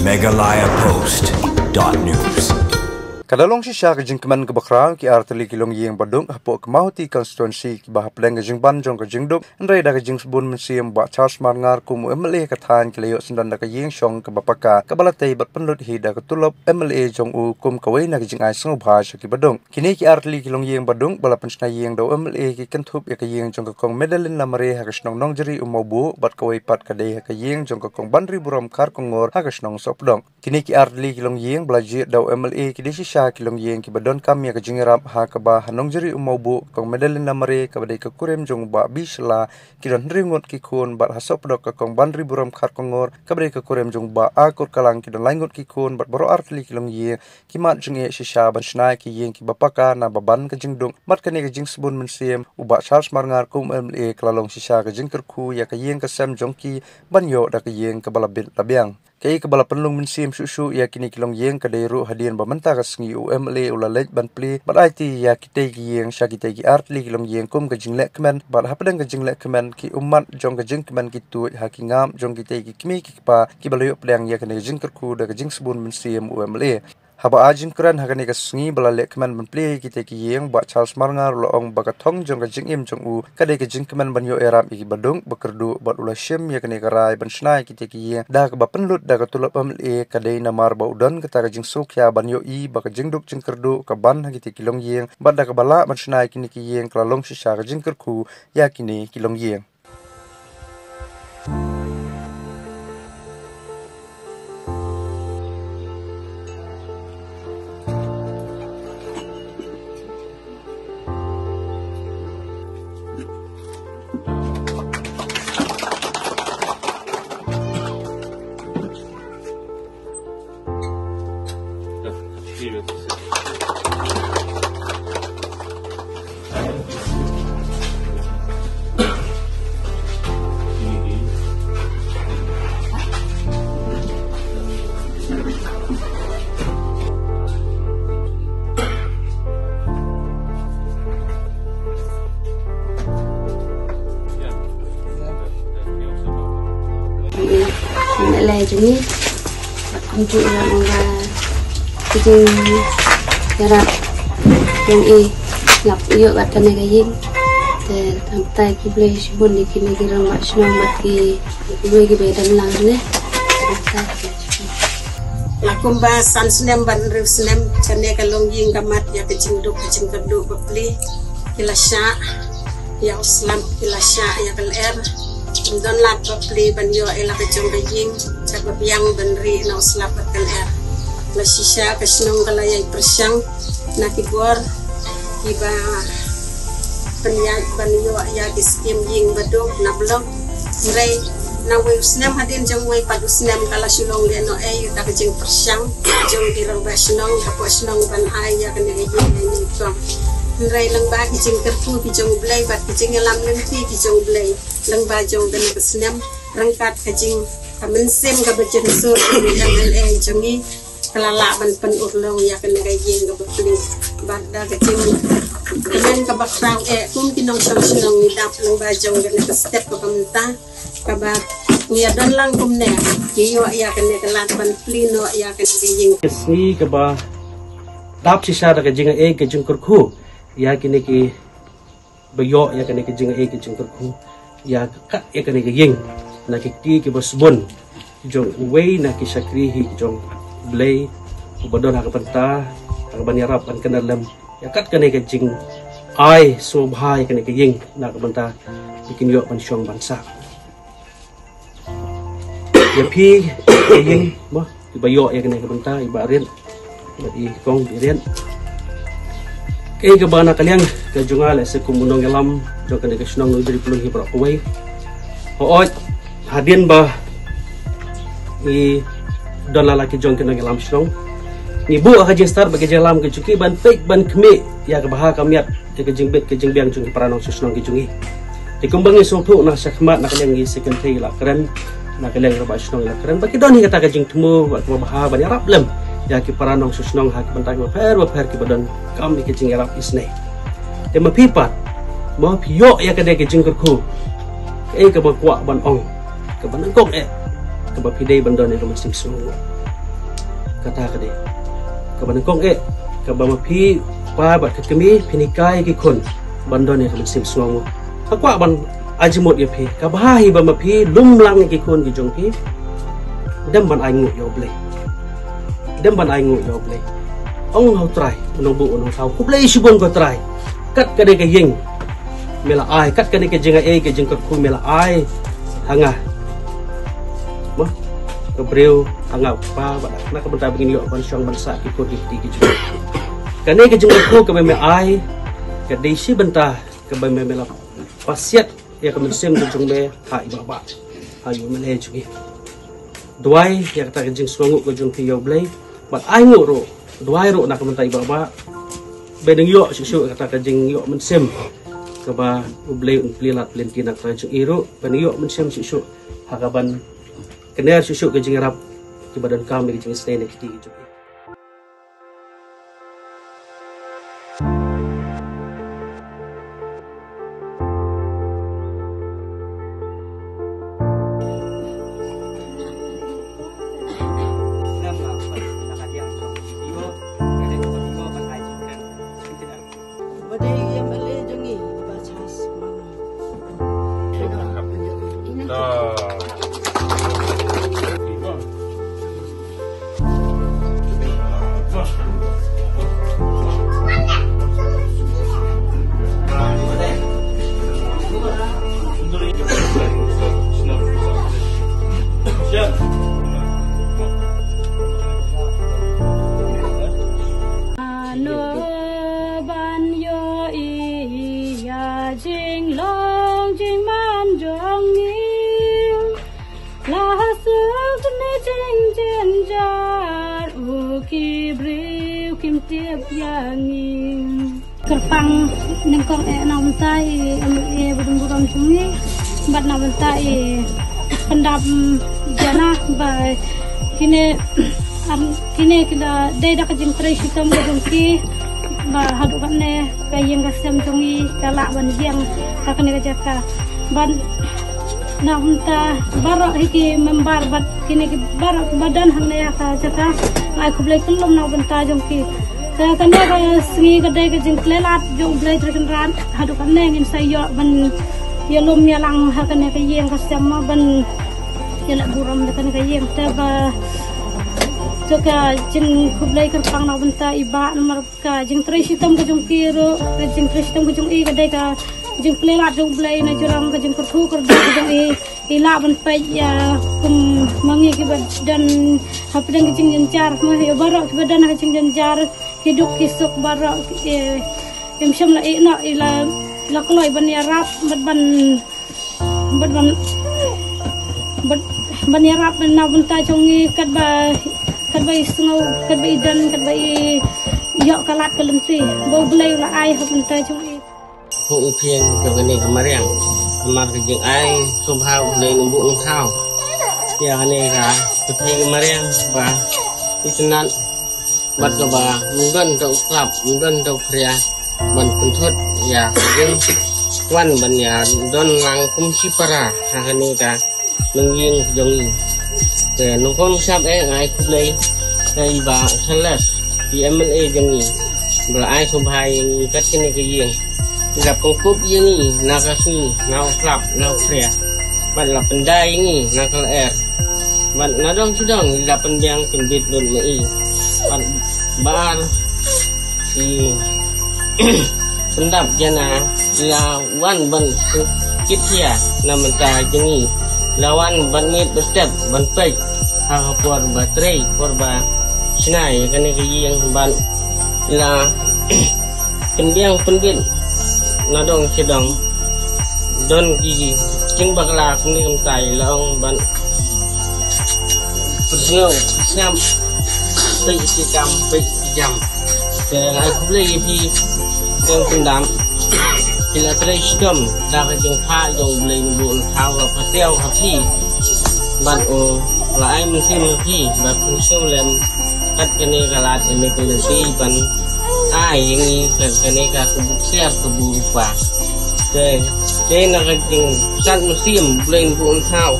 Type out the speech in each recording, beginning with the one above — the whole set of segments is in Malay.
megalayapost.news. Kadalong si siya kajing keman kebakral ki arteli kilong yeng badung hapo kemahuti constituency ki bahapleng kajing banjong kajing duk andrai da kajing sebun mensiam ba Charles Marngar kumu MLA katan kilayo sendan da kajing syong kebapaka kabalatay bat penlut hi da ketulop MLA jong u kum kawai na kajing ay sang bahasa ki badung kini ki arteli kilong yeng badung bala pensna yeng do MLA ki kentup ya kajing jong kakong medalin lamare hakasnong nong jeri umobu bat kawai pat kadai kajing jong kakong bandri buram kar kongor hakasnong sopdong kini ki arteli kilong yeng belajar do MLA ki desi kilong yeng ki badon kam ya kajingerap ha kaba hanong jeri umaubu kong medalin namare kabadai kakurem jong ba bisla kidon ringot ki kun bat hasop dok kong bandri buram khat kongor kabadai kakurem jong ba akur kalang kidon laingot ki kun bat boro artli kilong yeng ki mat jong e shisha ban snai ki yeng ki bapaka na baban kajing dong mat kane kajing sebun mensiem uba Charles Marngar kum MLA klalong shisha kajing kerku ya kayeng kasem jong ki banyo da kayeng kabalabit labiang kay kabala penlung mensim susu ya kini kilong yeng kadairu hadian bamenta kasngi UMLA ulalej banpli bat IT ya kitay yeng syakitay gi artli kilong yeng kum kajing lek kemen bat hapadang kajing lek kemen ki umat jong kajing kemen kitu hakingam jong kitay gi kimi ki pa ki balayo plang ya kene kajing kerku da kajing sebun mensim UMLA haba ajin kran hakane kasngi bala lek kemen banpli kitay ki yeng ba Charles Marngar loong bakathong jong kajing im jong u kadai kajing kemen banyo eram iki badung bakerdu bat ulashim ya kene karai bansnai kitay ki yeng da ka penlut da katulop MLA kadai namar ba udon kata kajing sukya banyo i ba kajing duk jing kerdu ka ban hagiti kilong yeng bat da ka bala bansnai kini ki yeng klalong shisha kajing kerku ya kini kilong yeng lại jadi untuk orang kita cara yang lap iyo batan na gayeng te tamtay ki blay shibon di kini kira masno mati blay ki bedan lang ne lakumba sansnem ban revsnem chane kalong ying gamat ya kecing keduk bapli kilasya ya uslam kilasya ya kaler don lat bapli ban yo ela kecing gaying cakap yang benri na uslap kaler la shisha kasnong kalaya persyang nakibor iba penyat banyo ya diskim ying badung na blog mray na way usnem hadin jang way padusnem kala sulong leno ta kajing persyang jang dirang basnong kapusnong ban ay ya kana ying ni tom mray lang ba kajing kerpu kijong blay bat kajing lam lenti kijong blay lang ba jong dan kasnem rangkat kajing kamensim kabajen sur yang LA jangi kelala ban pen urlong ya kena gayeng kabapli bada kecing kemen kabakrang kum kinong senong ni dap lang bajong gana step ko kamenta kabat niya don lang kumne kiyo ya kena kelat ban plino ya kena gayeng kesni kaba dap sisa da kajing kajing kurku ya kini ki bayo ya kena kajing kajing kurku ya kat ya kena gayeng na kiki ki bosbon jong way na ki sakrihi jong blay ubadon hakapanta hakabanyarap an kanalam yakat kanay kajing ay sobhay kanay kajing na kapanta ikinyo pansyong bansa yapi kajing mo ibayo ya kanay kapanta ibarin i kong birin kay kabana kalyang kajungal sa kumunong yalam jong kanay kasyong nudri pulong hibra kuway hoot hadin ba i don lalaki jong kena gelam snong ni bu akajing star bagi jalam ke cuki ban pek ban kemi ya kebaha kamiat ke kajing bet kajing biang jong paranong susnong ke jungi dikumbangi sopu na sakmat na kalyang gi second thai la keren na kalyang raba snong la keren bagi don hi kata kajing temu wat kebaha ban arab lem ya ki paranong susnong ha ki bantag wa per ki badon kam ni kajing arab isne te mapipat mo piyo ya kadai kajing kerku ke ba kwa ban ong ke ban kok ke ba pidai bandon ni masing sungu kata kade kaban kong kabama pi pa bat kami pinikai ki kon bandon ya kaman sim suango kakwa ban ajimot ya pi kabahi bama pi lumlang ki kon ki jong pi dam ban ai ngut yo ble ong hau try unobu unong hau ku play sibon ko try kat kade ke yeng mela ai kat kade ke jenga ke jeng ku mela ai hanga mo ko breu hanga pa ba na ka benta begini yo ban syong ban sa ki ko di ki jeng kane ke jeng ku ke me ai ke desi benta ke me mela pasiat ya ke mesim jeng be ha ibaba ayo mele jugi duai ya kata ke jeng suangu ko jeng pi yo blai bat ai ngoro duai ro nak mentai baba bedeng yo susu kata ke jeng yo mesim ke ba ublai unplilat lentina ka jeng iro ben yo mesim susu hakaban kener susu ke jeng rap ke badan kami ke jeng stene ke jugi Kerpang nengkong namuntai budung-budung sungai bat namuntai pendam jana ba kini kita deda kajing tray hitam budungki ba hadukan ne kayeng kasem sungai kalak ban jiang kakane kajaka ban namunta barak hiki membar bat kini barak badan hangnya kajaka aku beli kelom namunta jongki kan dia kaya sengi kedai ke jeng klelat jong blai terken ran hadu kan ngin sayo ban ya lom ya lang hakan ke yeng kasama ban ya la buram kan ke yeng ta ba joka jeng kublai kerpang na benta iba nomor ka jeng tres hitam ke jong kiro jeng tres hitam ke jong i kedai ka jeng klelat jong blai na jurang ke jeng kertu ker jong i ila ban pe ya kum mangi ke badan hapdang ke jeng jenjar mah ya barak ke badan ke jeng jenjar hidup kisuk barak syam la ina ila kloi ban ya rap ban ya rap na bunta jongi kat ba isngau kat ba idan kat ba yo kalat kelenti bo blai la ai ha bunta jongi hu phieng ke bani kamariang kamar ke jeng ai subha blai numbu nung thau ya kane ka putih kamariang ba isunan bat ka ba mungdan tau klap mungdan tau pria ban kuntut ya jeng wan ban ya don lang kum sipara hakane ka nengying jongi te nungkon sap ngai kublai kai ba salas di MLA jongi bla ai subhai kat kene ke yeng gặp kongkup yengi nakasni nau klap nau pria ban la pendai ngi nakal ban nadong sidong la pendiang pembit lun mai ban bar si sendap jana la wan ban kitya na menta jengi lawan ban mit bestep ban pek ha por baterai por ba sinai kane ke yang ban la pendiang penbit nadong sidong don gigi jing bakla kuni kam tai laong ban persno sam pe jam te ai kublai pi dong pendam ila trai sidom da ka jong pha jong blai bu thao ka patel ka pi ban o la ai mun sim pi ba pun so lem kat kene kalat ini kelenti ban ai yang kene ka kubuk siap kebu pa te na ka jing san musim blai bu thao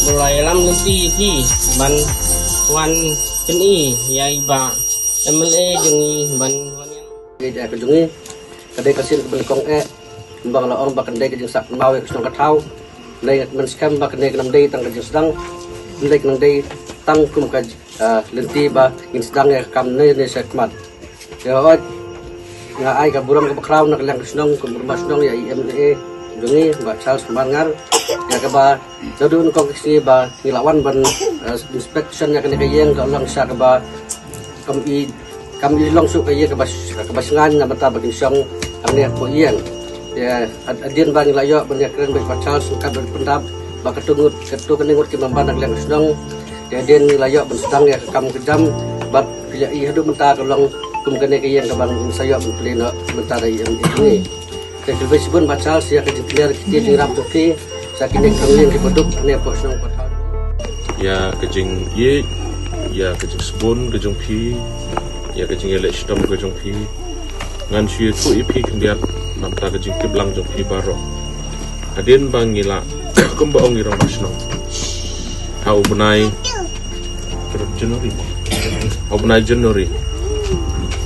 mulai lam lenti pi ban wan Ceni ya iba MLA jungi ban Dia kejungi kadai kasin belkong bang laong bak kadai kejung sak mau ek snong katau dai men skam bak kadai kenang dai tang kejung sedang dai kenang dai tang kum kaj lenti ba in sedang ya kam ne sekmat ya ot nga ai ka buram ka bakraw nak lang snong kum rumah snong ya IMDA jungi ba Charles Mangar ya ka ba dodun kong kisi ba nilawan ban inspection ya kene kayeng ka lang sa ka ba kami langsung kaya kebasangan na mata baging siyang ang niya po iyan. Ya, adin ba nila yo banyak keren baik Charles sungkat berpendap baka tungut keningut kimamban ang lang senang. Ya adin nila yo bensedang ya kamu kejam bat kaya ihadu menta kalau kumkene kaya yang kabang sayo benpelino menta dari yang ini. Kaya sibun ba Charles ya kejengkler kita dirap tuki sakit yang dipeduk niya po senang patah. Ya kejeng ye ya kejeng sibun kejeng pi ya kejeng elek stom kejeng pi ngan syu tu ipi kendiat nam ta kejeng kiblang jong pi baro adin bang ngila kumba ong irong basno hau bunai Januari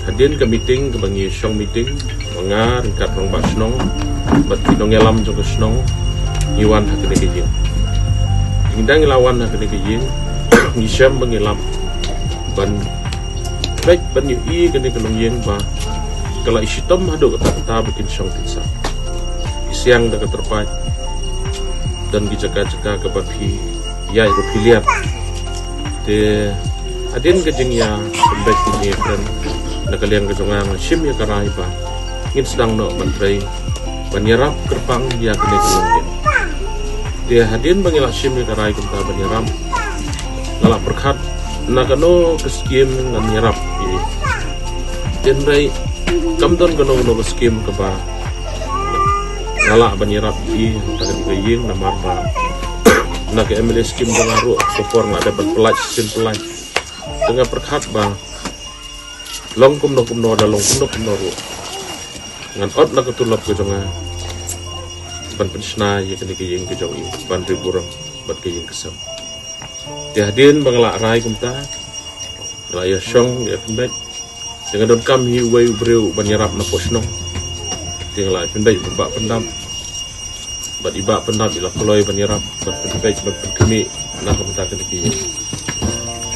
adin ke meeting ke bangi syong meeting mengar kat rong basno bat kinong elam jong kesnong iwan hakene kejeng indang lawan hakene kejeng ngisyam bangilam ban baik ban yu i kene kelong yeng ba kala isitom hado kata bikin syong tinsa isiang da terpai dan dijaga-jaga ke bapi ya ibu pilihan de adin kejeng ya baik ini friend na kalian kejongang sim ya karai ba ngin sedang no mentrai banyarap kerpang ya kene kelong yeng de hadin bangila sim ya karai kenta banyaram ngalak berkat nakano keskim ngan nyerap ini dan rai kamdon gano keskim keba ngalak banyerap ini takan kaying namar ba nak MLA skim dengaru support nggak dapat pelaj pelaj dengan berkat ba long kumno ada long kumno ru ngan ot nak ketulap kejonga ban pensna ya kene kaying kejongi ban riburang bat kaying kesam Tiadin banglak rai kumta raya syong ya penbaik dengan don kam hi wai breu banyarap na posno tinggal penbaik bak pendam bat iba pendam ila koloi banyarap bat penbaik bat penkemi na kumta kediki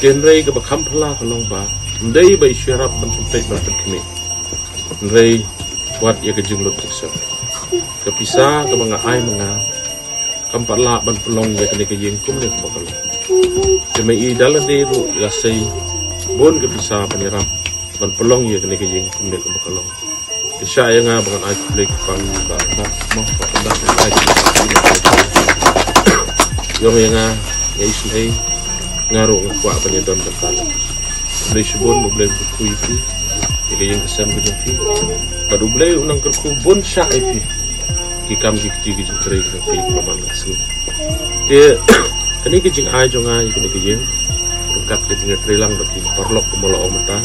kenrei ke bakam pela kalong ba ndai bai syarap ban penbaik bat penkemi ndai buat ya kejenglut tiksa kepisah ke banga ai menga kampat la ban pelong ya kediki yengkum ni bakal Jema'i dalam deru rasai bon ke bisa penyerap ban pelong ya kene kejing kumde ke bekalong isya yang bangan ai plek pang ba mo pa ai yong yang ya islai ngaru ngakwa penyedon bekala beli sebon boleh kui itu kejing kesam kejing pi badu boleh unang kerku bon sya ipi kikam kiti kejing cerai ke pi paman asu dia kini kejing ai jong ai kini kejing rungkat kejing trilang bagi torlok kemolo omata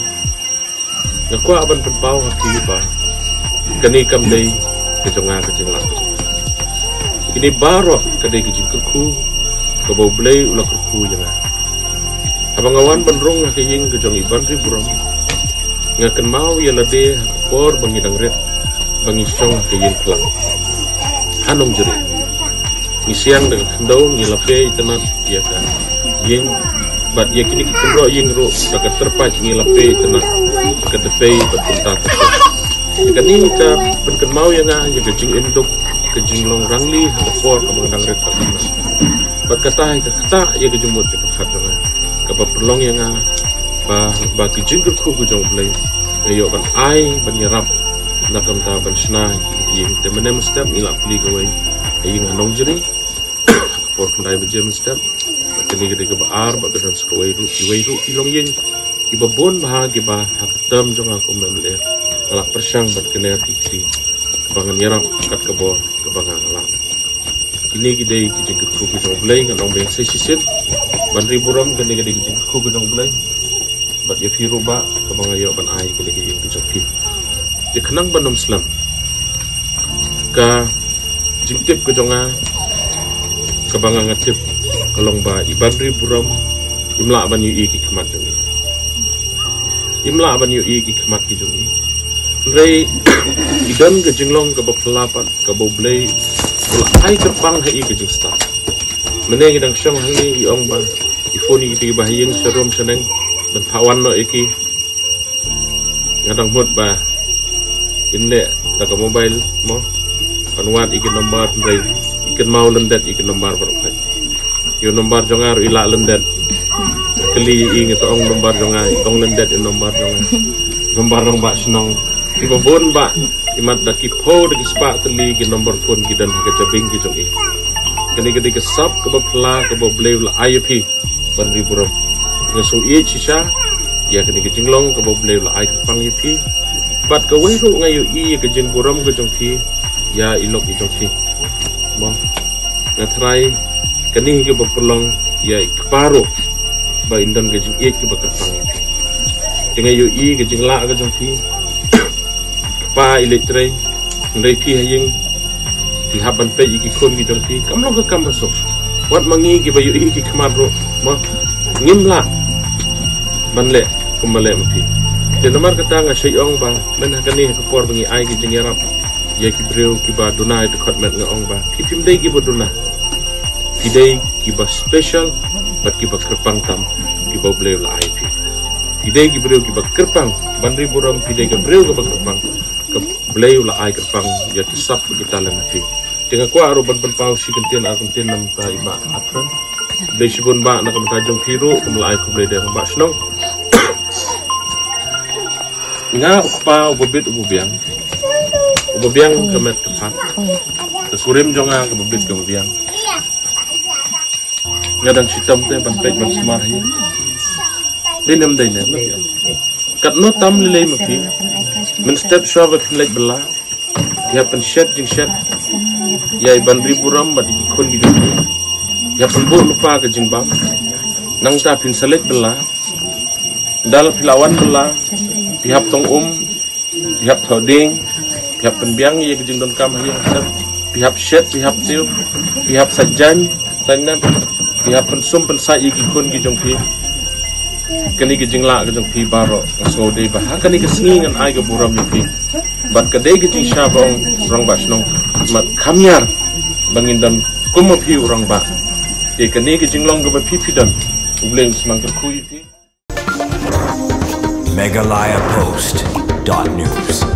ngakwa aban penpau hati ba kini kam dei kejong ai kejing lang kini barok kadai kejing kerku kebau blei ulah kerku janga abang awan benrong kejing kejong iban riburong ngaken mau ya lade por bangidang red bangi song kejing kelang anong jeri isiang dengan kendau ngilape tenat ya kan yeng bat ya kini kendro yeng ro saka terpat ngilape tenat ke defei berpunta kan ini kita benken mau yang ya kejing induk kejing long rangli for kemandang red bat kata ya kejumut ke pekat dengan ke perlong yang ba kejing kerku kujong play ayo ban ai ban yarap nakam ta ban sna yeng temenem step ngilap pli gawai aying anong jeri por kendai berjam step kini gede ke baar ba kedan skawai ru ilong yeng ibabon bahagi ba hakam jong aku memle alak persang bat kener iti kebangan nyerap kat kebo kebangan alak ini gede kijing ku jong blai nganong beng sesisit ban riburam kini gede kijing ku jong blai bat ya firu ba kebangan yo ban ai gede kijing ku jong pi dikenang banom slam ka jingtip ke jonga kebangan ngatip kalong ba iban riburam jumlah ban yu iki kemat jong imla ban yu i ki khmat ki jung i rei idon ke jinglong ke bapelapat ke boblei ula ai kerpang ha i ke jing sta mene ngidang syong hangi iong ba ifoni ki bahayeng serum seneng dan pawan no iki ngadang mut ba inne da ke mobile mo panwat iki nomor rei ikan mau lendet ikan nomor berapa yo nomor jongar ila lendet keli inget ong nomor jongar ong lendet nomor jongar nomor rong ba senong iba bon ba imat da ki po da ki spa teli ki nomor phone ki dan ka jabing ki jong i kani ke sap ke bapla ke bobleu la IUP ban riburam ngasu i chisha ya kani ke jinglong ke bobleu la ai pang UP bat ke weru ngayu i ke jingburam ke jong ki ya ilok i jong ki mo na try kani ke bapelong ya ikparo ba indan ke jing i ke bakar pang UP dengan yu i ke jingla ke jong ki pa iletre ndai pi hayeng di haban pe iki kon gi jong pi kam lo ka kam so wat mangi gi bayu iki kamaro ma ngimla banle kumale mpi de nomar kata nga shayong ba men hakani ka por bangi ai gi jingerap ye ki breu ki ba dunai de khot met nga ong ba ki pim dei gi ba duna ki dei ki ba special bat ki ba kerpang tam ki ba bleu la ai pi ki dei gi breu ki ba kerpang bandri buram ki dei ga breu ga ba kerpang Bleu la ai kerpang ya kisap kita lenafi. Dengan kuah aruban penpau si kentin nam ta iba apran. Bleu sibun ba nak mentajong hiru kumla ai kublei dia ba snong. Nga ukpa ubobit ubobiang. Ubobiang kemet kepat. Kesurim jonga kebobit kemobiang. Ngadang sitam teh banpej ban semarahi. Dinam dinem. Kat no tam lilei mafi. Men step shava pinlek bela ya pen shed jing shed ya iban riburam madi kon gi jong ya pen bo lupa ke jing bang nang ta pin selek bela dal pilawan bela pihap tong pihap thoding pihap pen biang ye ke jing don kam ye pihap shed pihap tiu pihap sajan tanan pihap pen sum pen sai gi kon gi jong pi kani ke jingla ke jong pi baro so de ba kani ke singan ai ke buram ni pi bat ke de ke jing shabong rong ba snong mat kamyar bangin dan kumo pi urang ba de kani ke jinglong ke ba pi dan ubleng semang ke kui pi Meghalaya Post.news